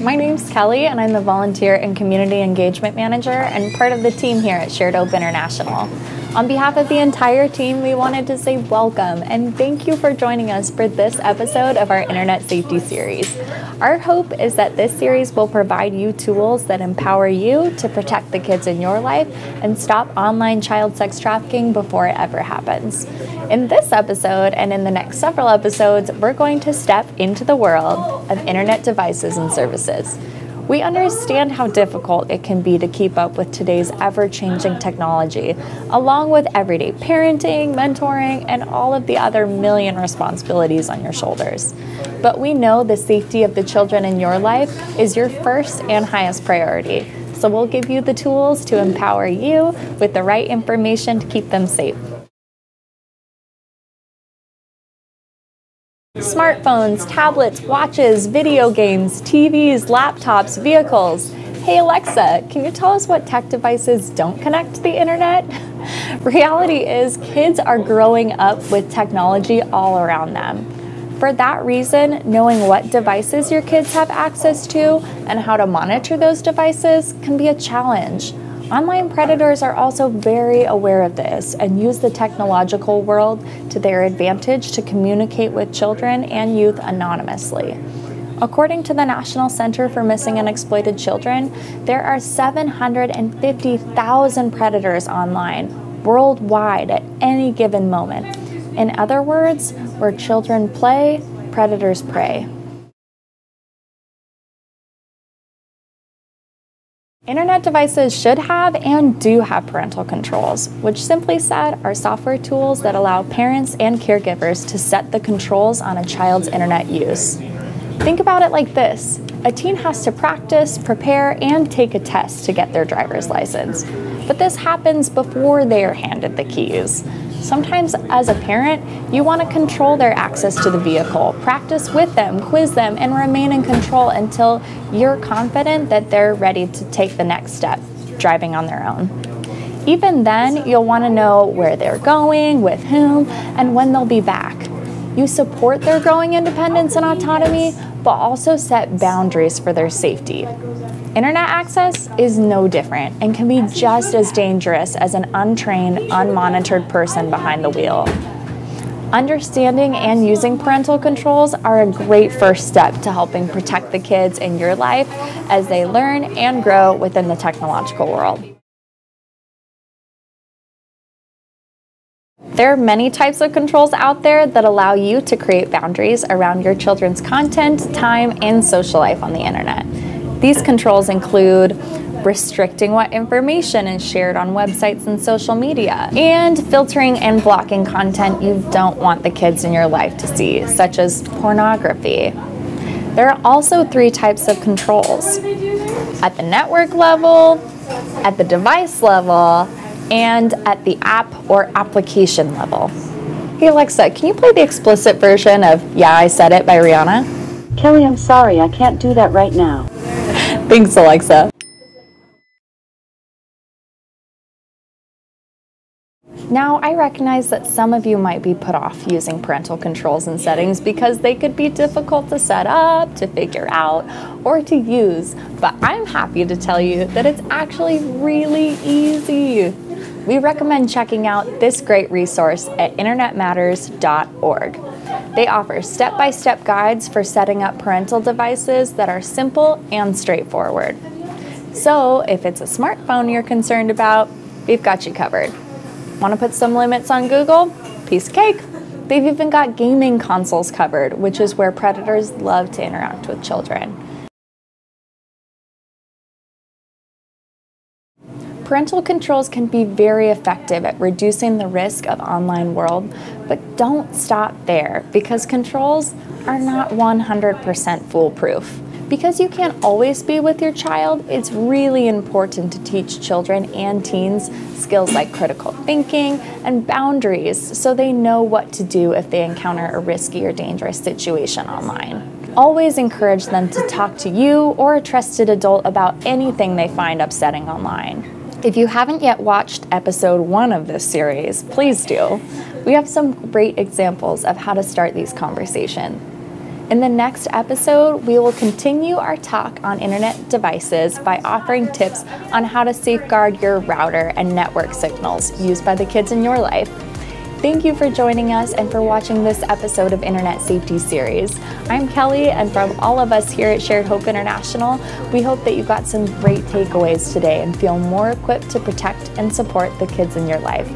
My name's Kelly, and I'm the Volunteer and Community Engagement Manager and part of the team here at Shared Hope International. On behalf of the entire team, we wanted to say welcome and thank you for joining us for this episode of our Internet Safety Series. Our hope is that this series will provide you tools that empower you to protect the kids in your life and stop online child sex trafficking before it ever happens. In this episode and in the next several episodes, we're going to step into the world of internet devices and services. We understand how difficult it can be to keep up with today's ever-changing technology, along with everyday parenting, mentoring, and all of the other million responsibilities on your shoulders. But we know the safety of the children in your life is your first and highest priority. So we'll give you the tools to empower you with the right information to keep them safe. Smartphones, tablets, watches, video games, TVs, laptops, vehicles. Hey Alexa, can you tell us what tech devices don't connect to the internet? Reality is, kids are growing up with technology all around them. For that reason, knowing what devices your kids have access to and how to monitor those devices can be a challenge. Online predators are also very aware of this and use the technological world to their advantage to communicate with children and youth anonymously. According to the National Center for Missing and Exploited Children, there are 750,000 predators online worldwide at any given moment. In other words, where children play, predators prey. Internet devices should have and do have parental controls, which simply said are software tools that allow parents and caregivers to set the controls on a child's internet use. Think about it like this. A teen has to practice, prepare, and take a test to get their driver's license. But this happens before they are handed the keys. Sometimes, as a parent, you want to control their access to the vehicle, practice with them, quiz them, and remain in control until you're confident that they're ready to take the next step, driving on their own. Even then, you'll want to know where they're going, with whom, and when they'll be back. You support their growing independence and autonomy, but also set boundaries for their safety. Internet access is no different and can be just as dangerous as an untrained, unmonitored person behind the wheel. Understanding and using parental controls are a great first step to helping protect the kids in your life as they learn and grow within the technological world. There are many types of controls out there that allow you to create boundaries around your children's content, time, and social life on the internet. These controls include restricting what information is shared on websites and social media, and filtering and blocking content you don't want the kids in your life to see, such as pornography. There are also 3 types of controls: at the network level, at the device level, and at the app or application level. Hey Alexa, can you play the explicit version of Yeah, I Said It by Rihanna? Kelly, I'm sorry, I can't do that right now. Thanks, Alexa. Now, I recognize that some of you might be put off using parental controls and settings because they could be difficult to set up, to figure out, or to use, but I'm happy to tell you that it's actually really easy. We recommend checking out this great resource at internetmatters.org. They offer step-by-step guides for setting up parental devices that are simple and straightforward. So if it's a smartphone you're concerned about, we've got you covered. Want to put some limits on Google? Piece of cake. They've even got gaming consoles covered, which is where predators love to interact with children. Parental controls can be very effective at reducing the risk of online world, but don't stop there because controls are not 100% foolproof. Because you can't always be with your child, it's really important to teach children and teens skills like critical thinking and boundaries so they know what to do if they encounter a risky or dangerous situation online. Always encourage them to talk to you or a trusted adult about anything they find upsetting online. If you haven't yet watched episode 1 of this series, please do. We have some great examples of how to start these conversations. In the next episode, we will continue our talk on internet devices by offering tips on how to safeguard your router and network signals used by the kids in your life. Thank you for joining us and for watching this episode of Internet Safety Series. I'm Kelly, and from all of us here at Shared Hope International, we hope that you got some great takeaways today and feel more equipped to protect and support the kids in your life.